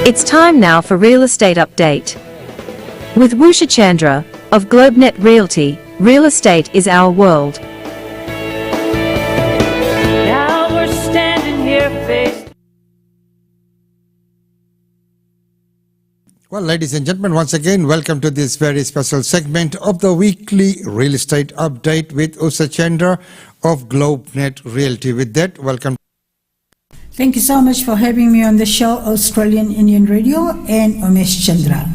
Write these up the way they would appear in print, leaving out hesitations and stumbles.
It's time now for Real Estate Update. With Usha Chandra of Globenet Realty, real estate is our world. Now we're standing here face. Well, ladies and gentlemen, once again, welcome to this very special segment of the weekly real estate update with Usha Chandra of Globenet Realty. With that, welcome. Thank you so much for having me on the show, Australian Indian Radio and Usha Chandra.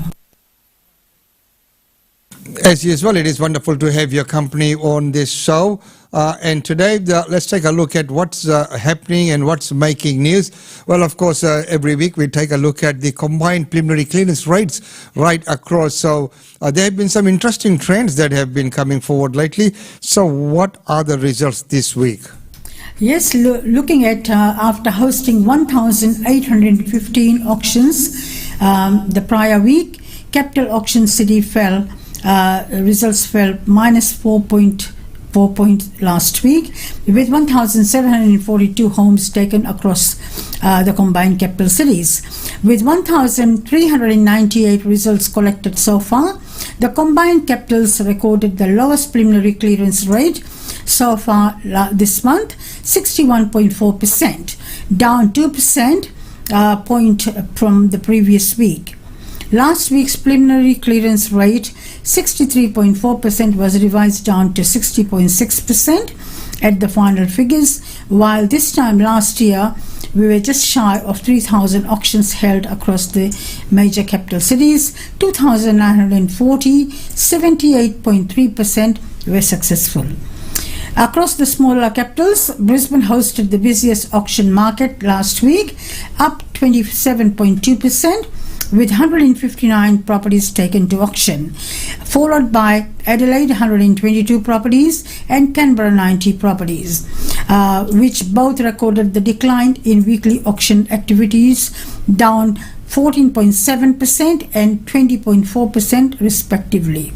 As usual, it is wonderful to have your company on this show. And today, let's take a look at what's happening and what's making news. Well, of course, every week we take a look at the combined preliminary clearance rates right across. So there have been some interesting trends that have been coming forward lately. So what are the results this week? Yes, looking at after hosting 1,815 auctions the prior week, Capital Auction City results fell minus 4.4 points last week, with 1,742 homes taken across the combined capital cities. With 1,398 results collected so far, the combined capitals recorded the lowest preliminary clearance rate so far this month, 61.4%, down 2% point from the previous week. Last week's preliminary clearance rate, 63.4%, was revised down to 60.6% at the final figures, while this time last year we were just shy of 3,000 auctions held across the major capital cities. 2,940, 78.3% were successful. Across the smaller capitals, Brisbane hosted the busiest auction market last week, up 27.2%, with 159 properties taken to auction, followed by Adelaide 122 properties and Canberra 90 properties, which both recorded the decline in weekly auction activities, down 14.7% and 20.4% respectively.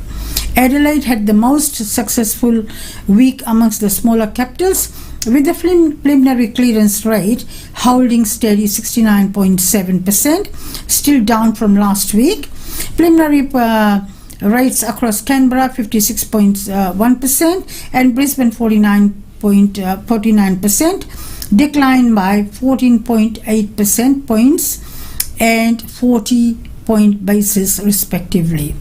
Adelaide had the most successful week amongst the smaller capitals, with the preliminary clearance rate holding steady 69.7%, still down from last week. Preliminary rates across Canberra 56.1% and Brisbane 49%, declined by 14.8% points and 40 point basis respectively.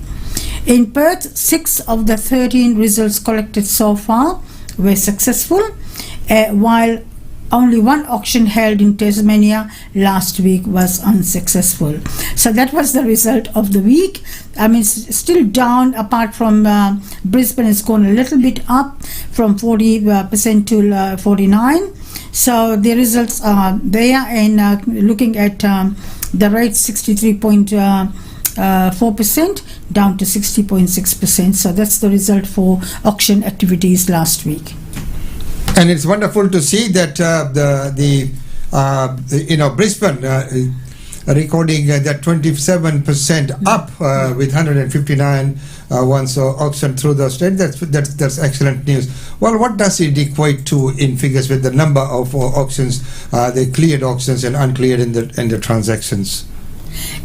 In Perth, 6 of the 13 results collected so far were successful, while only one auction held in Tasmania last week was unsuccessful. So that was the result of the week. I mean, still down, apart from Brisbane has gone a little bit up from 40% to 49%. So the results are there, and looking at the rate, 63.4% down to 60.6%. So that's the result for auction activities last week. And it's wonderful to see that Brisbane recording that 27% up with 159 ones auctioned through the state. That's excellent news. Well, what does it equate to in figures with the number of auctions, the cleared auctions and uncleared in the transactions?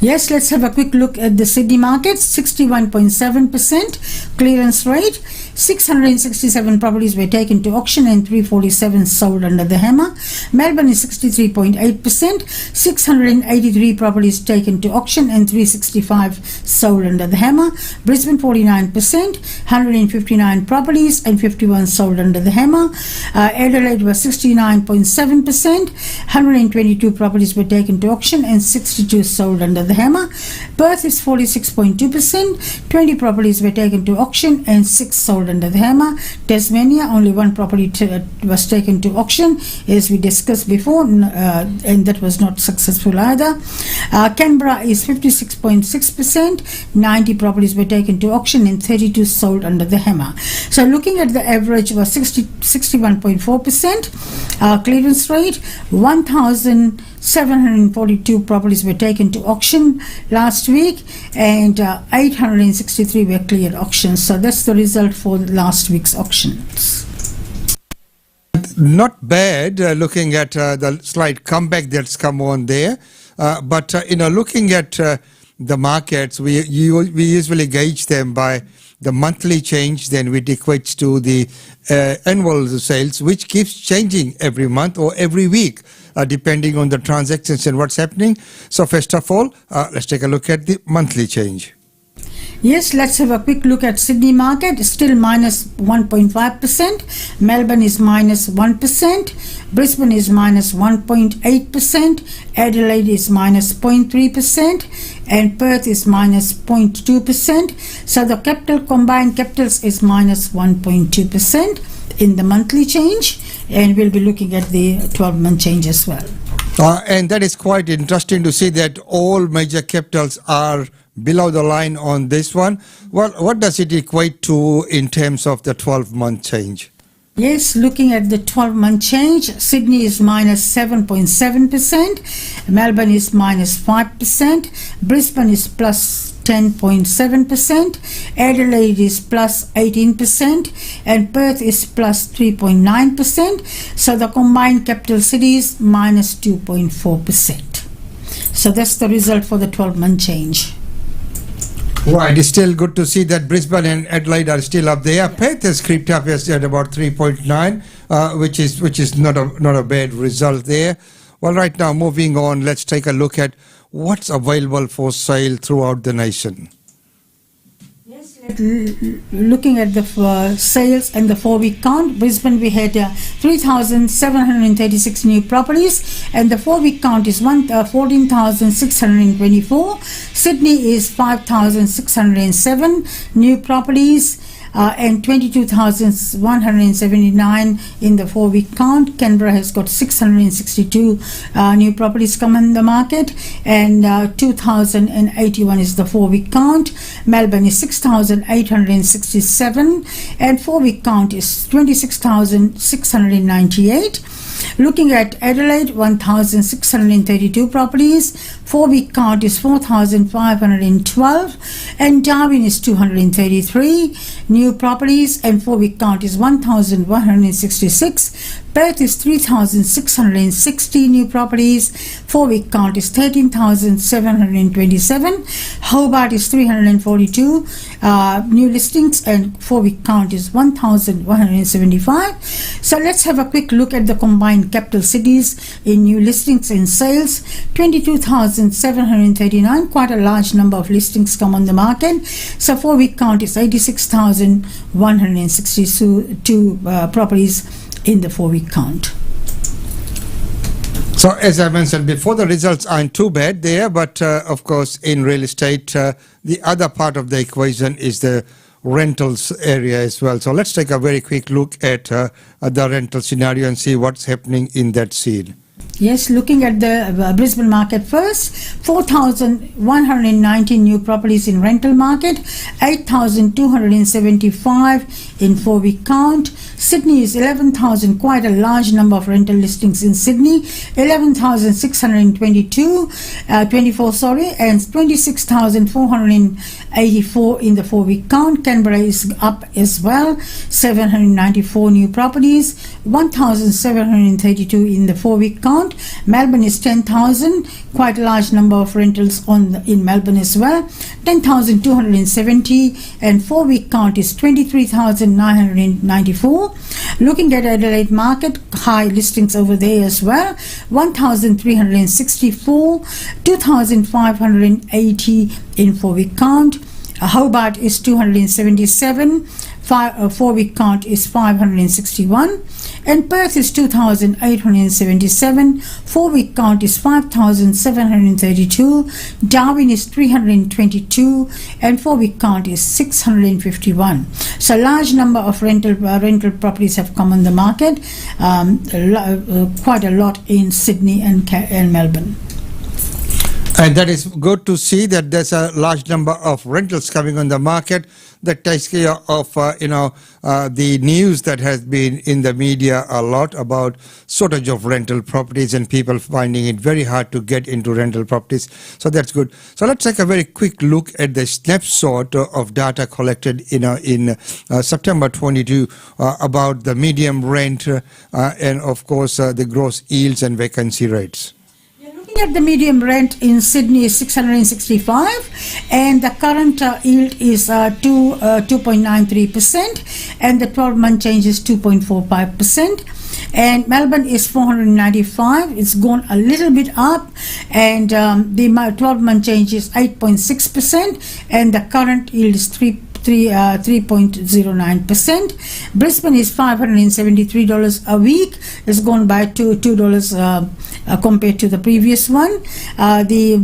Yes, let's have a quick look at the Sydney market. 61.7% clearance rate. 667 properties were taken to auction and 347 sold under the hammer. Melbourne is 63.8%. 683 properties taken to auction and 365 sold under the hammer. Brisbane 49%. 159 properties and 51 sold under the hammer. Adelaide was 69.7%. 122 properties were taken to auction and 62 sold under the hammer. Perth is 46.2%. 20 properties were taken to auction and 6 sold under the hammer. Tasmania, only one property was taken to auction, as we discussed before, and that was not successful either. Canberra is 56.6%. 90 properties were taken to auction and 32 sold under the hammer. So looking at the average was 61.4% clearance rate. 1,742 properties were taken to auction last week, and 863 were cleared auctions. So that's the result for last week's auctions. Not bad, looking at the slight comeback that's come on there. But looking at the markets, we usually gauge them by the monthly change, then it equates to the annual sales, which keeps changing every month or every week, depending on the transactions and what's happening. So first of all, let's take a look at the monthly change. Yes, let's have a quick look at Sydney market. Still minus 1.5%. Melbourne is minus 1%. Brisbane is minus 1.8%. Adelaide is minus 0.3%. And Perth is minus 0.2%. So the combined capitals is minus 1.2% in the monthly change. And we'll be looking at the 12-month change as well. And that is quite interesting to see that all major capitals are below the line on this one. Well, what does it equate to in terms of the 12-month change? Yes, looking at the 12-month change, Sydney is minus 7.7%, Melbourne is minus 5%, Brisbane is plus 10.7%, Adelaide is plus 18%, and Perth is plus 3.9%. So the combined capital cities minus 2.4%. So that's the result for the 12-month change. Right, it's still good to see that Brisbane and Adelaide are still up there. Perth has creeped up at about 3.9, which is not a bad result there. Well, right now, moving on, let's take a look at what's available for sale throughout the nation. Looking at the sales and the 4-week count, Brisbane we had 3,736 new properties, and the 4-week count is 14,624. Sydney is 5,607 new properties, and 22,179 in the 4-week count. Canberra has got 662 new properties come in the market, and 2,081 is the 4-week count. Melbourne is 6,867, and 4-week count is 26,698. Looking at Adelaide, 1,632 properties, 4-week count is 4,512, and Darwin is 233 new properties, and 4-week count is 1,166. Perth is 3,660 new properties, 4-week count is 13,727. Hobart is 342 new listings, and 4-week count is 1,175. So let's have a quick look at the combined capital cities in new listings and sales. 22,739, quite a large number of listings come on the market. So 4-week count is 86,162 properties in the 4-week count. So as I mentioned before, the results aren't too bad there, but of course in real estate, the other part of the equation is the rentals area as well. So let's take a very quick look at the rental scenario and see what's happening in that scene. Yes, looking at the Brisbane market first, 4,119 new properties in rental market, 8,275 in 4-week count. Sydney is 11,000, quite a large number of rental listings in Sydney, 11,624, and 26,484 in the 4-week count. Canberra is up as well, 794 new properties, 1,732 in the 4-week count. Melbourne is 10,000, quite a large number of rentals in Melbourne as well, 10,270, and 4-week count is 23,994. Looking at Adelaide market, high listings over there as well, 1,364, 2,580 in 4-week count. Hobart is 277, 4-week count is 561, and Perth is 2,877, 4-week count is 5,732, Darwin is 322, and 4-week count is 651. So large number of rental properties have come on the market, quite a lot in Sydney and Melbourne. And that is good to see that there's a large number of rentals coming on the market that takes care of, the news that has been in the media a lot about shortage of rental properties and people finding it very hard to get into rental properties. So that's good. So let's take a very quick look at the snapshot of data collected in September 22 about the medium rent and, of course, the gross yields and vacancy rates. Looking at the medium rent in Sydney is 665, and the current yield is 2.93%, and the 12-month change is 2.45%. And Melbourne is 495. It's gone a little bit up, and the 12-month change is 8.6%, and the current yield is 3.09%. Brisbane is $573 a week. It's gone by $2 compared to the previous one. The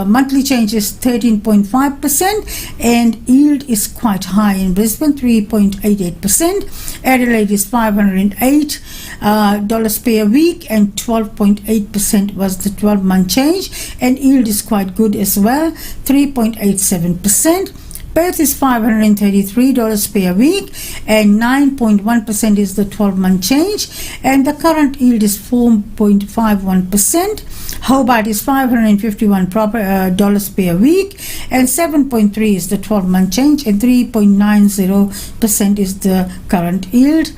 monthly change is 13.5%, and yield is quite high in Brisbane, 3.88%. Adelaide is $508 per week, and 12.8% was the 12-month change, and yield is quite good as well, 3.87%. Perth is $533 per week, and 9.1% is the 12-month change, and the current yield is 4.51%. Hobart is $551 per week, and 7.3 is the 12-month change, and 3.90% is the current yield.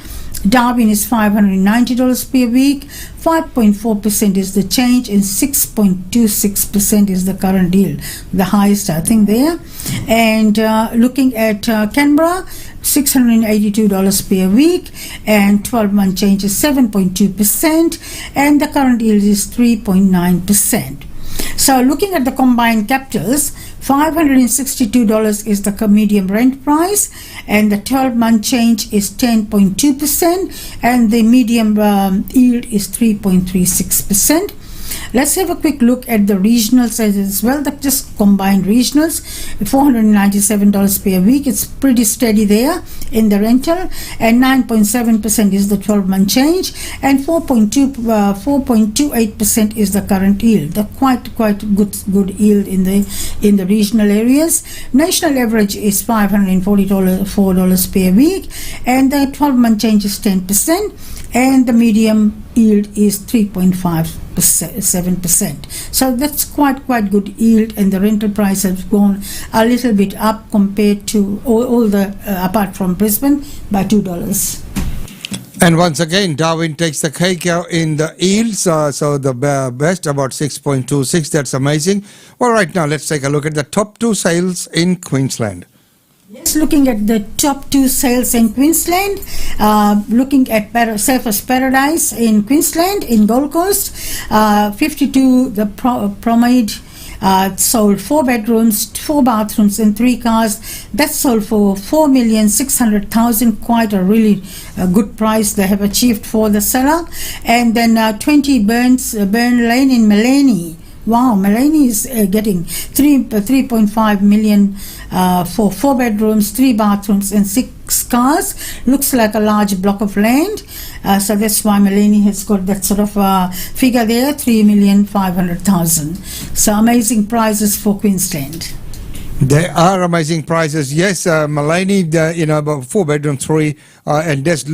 Darwin is $590 per week, 5.4% is the change, and 6.26% is the current yield, the highest I think there. And looking at Canberra, $682 per week, and 12-month change is 7.2%, and the current yield is 3.9%. So looking at the combined capitals, $562 is the medium rent price, and the 12-month change is 10.2%, and the medium yield is 3.36%. Let's have a quick look at the regionals as well, just combined regionals. $497 per week. It's pretty steady there in the rental, and 9.7% is the 12-month change, and 4.28% is the current yield. The quite good yield in the regional areas. National average is $544 per week, and the 12-month change is 10%, and the medium yield is 3.57%. So that's quite good yield, and the rental price has gone a little bit up compared to all the apart from Brisbane by $2. And once again, Darwin takes the cake in the yields, so the best about 6.26. That's amazing. All right, now let's take a look at the top 2 sales in Queensland. Yes, looking at the top 2 sales in Queensland, looking at Surfers Paradise in Queensland, in Gold Coast, 52 the Promenade, sold 4 bedrooms, 4 bathrooms, and 3 cars. That sold for $4,600,000. Quite a really good price they have achieved for the seller. And then 20 Burn Lane in Maleny. Wow, Maleny is getting 3.5 million for 4 bedrooms, 3 bathrooms, and 6 cars. Looks like a large block of land. So that's why Maleny has got that sort of figure there, 3,500,000. So amazing prices for Queensland. They are amazing prices. Yes, Maleny, about 4 bedroom, 3, and does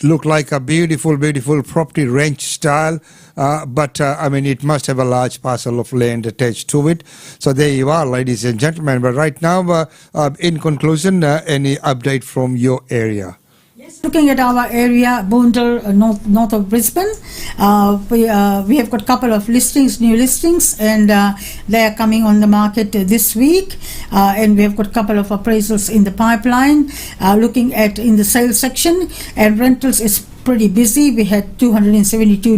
look like a beautiful property ranch style. But I mean, it must have a large parcel of land attached to it. So there you are, ladies and gentlemen. But right now, in conclusion, any update from your area? Yes, looking at our area, Boondall, north of Brisbane, we have got a couple of new listings, and they are coming on the market this week, and we have got a couple of appraisals in the pipeline. Looking at in the sales section, and rentals is pretty busy. We had 72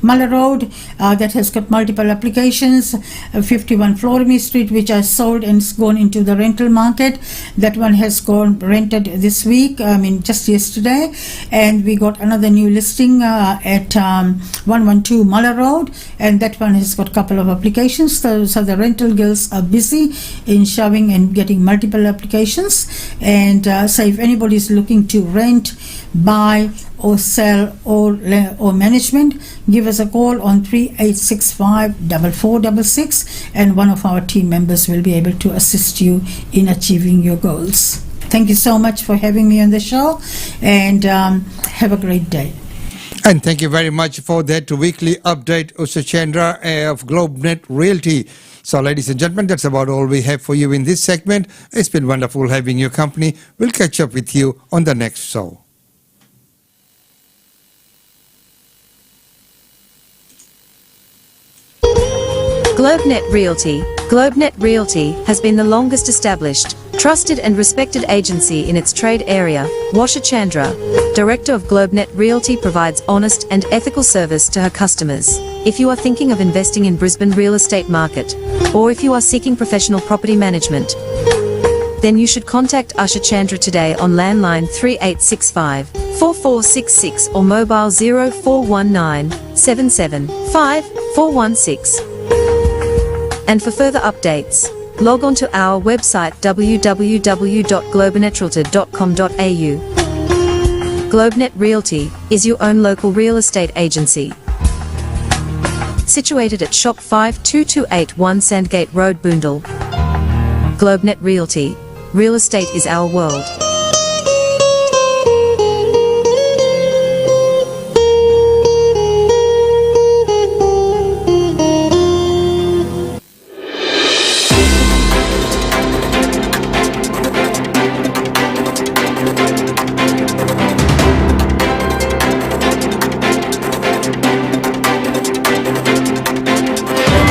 Muller Road that has got multiple applications. 51 Florimi Street, which I sold and it's gone into the rental market. That one has gone rented this week, just yesterday. And we got another new listing at 112 Muller Road, and that one has got a couple of applications. So the rental girls are busy in showing and getting multiple applications. And so if anybody is looking to rent, buy or sell or management, give us a call on 3865-4466, and one of our team members will be able to assist you in achieving your goals. Thank you so much for having me on the show, and have a great day. And thank you very much for that weekly update, Usha Chandra of Globenet Realty. So, ladies and gentlemen, that's about all we have for you in this segment. It's been wonderful having your company. We'll catch up with you on the next show. Globenet Realty. Globenet Realty has been the longest established, trusted and respected agency in its trade area. Usha Chandra, Director of Globenet Realty, provides honest and ethical service to her customers. If you are thinking of investing in Brisbane real estate market, or if you are seeking professional property management, then you should contact Usha Chandra today on landline 3865 4466 or mobile 0419 775 416. And for further updates, log on to our website www.globenetralty.com.au. Globenet Realty is your own local real estate agency. Situated at Shop 52281 Sandgate Road, Boondall. Globenet Realty. Real estate is our world.